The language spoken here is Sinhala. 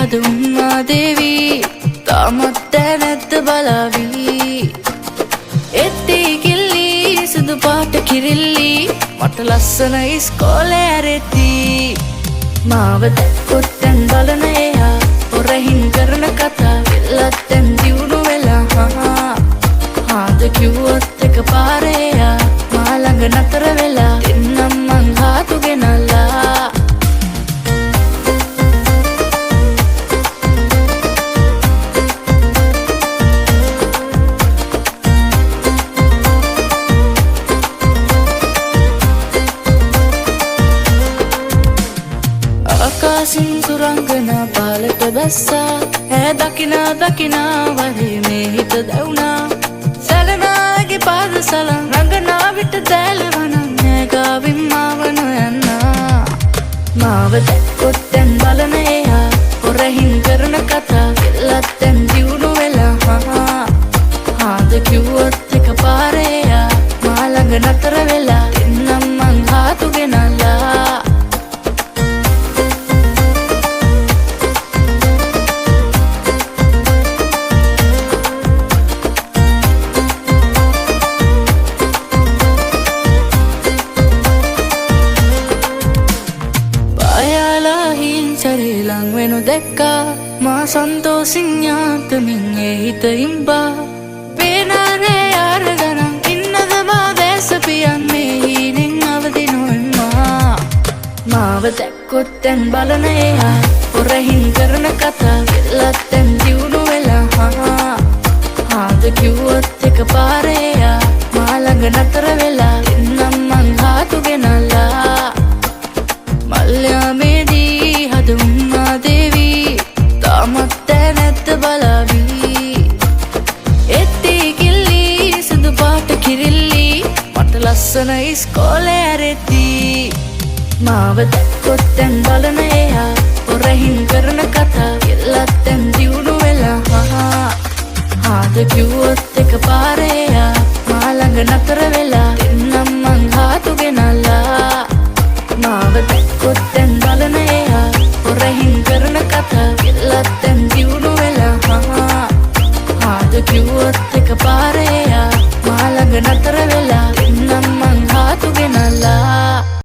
හද උම්මා දේවී තාමත් දැනැත්ත බලාවී එත්ති කිල්ලි සුදු පාට කිරිල්ලි මට ලස්සන ඉස්කෝලේ ඇරෙති මාව දැක්කොත් දැන් බලන එයා හොරහින් කරන කතා වෙල්ලත් දැන් දියුණු වෙලා ආද කිව්වොත් එක පාරේ එයා මා ළඟ නතර වෙලා දෙන්නම් මං හාතු ගෙනල්ලා ආකාසින් සුරංගනා පාලට බැස්සා ඈ දකිනා දකිනා වරේ මේ හිත දැවුනා සැලනාගේ පාද සලන් රඟනා විට දැලවනම් ඈ ගාවින් මාව නොයන්නා මාව දැක්කොත් දැන් බලන එයා හොරහින් කරන කතා වෙල්ලත් දැන් දියුණු වෙලා ආද කිව්වොත් එක පාරේ එයා මා ළඟ නතර වෙලා දෙන්නම් මං හාතු ගෙනල්ලා ලං වෙනු දැක්කා මා සන්තෝසින් යාතමින් ඒ හිත ඉම්බා පේනාරේ යාර ගණන් ඉන්නද මා දැසපියන් මේ හීනෙන් අවදි නොවෙම්මා මාව දැක්කොත් දැන් බලන එයා හොරහින් කරන කතා වෙල්ලත් දැන් දියුණු වෙලා ආද කිව්වොත් එක පාරේ එයා මා ළඟ නතර වෙලා දෙන්නම් මං හාතු ගෙනල්ලා මල්යාමේදී හද උම්මා දේවී තාමත් දැනැත්ත බලාවී එත්ති කිල්ලි සුදු පාට කිරිල්ලි මට ලස්සන ඉස්කෝලේ ඇරෙති මාව දැක්කොත් දැන් බලන එයා හොරහින් කරන කතා වෙල්ලත් දැන් දියුණු වෙලා ආද කිව්වොත් එක පාරේ එයා මා ළඟ නතර වෙලා දෙන්නම් මං හාතු ගෙනල්ලා මාව දැක්කොත් දැන් බලන එයා හොරහින් කරන කතා වෙල්ලත් දැන් දියුණු වෙලා ආද කිව්වොත් එක පාරේ එයා මා ළඟ නතර වෙලා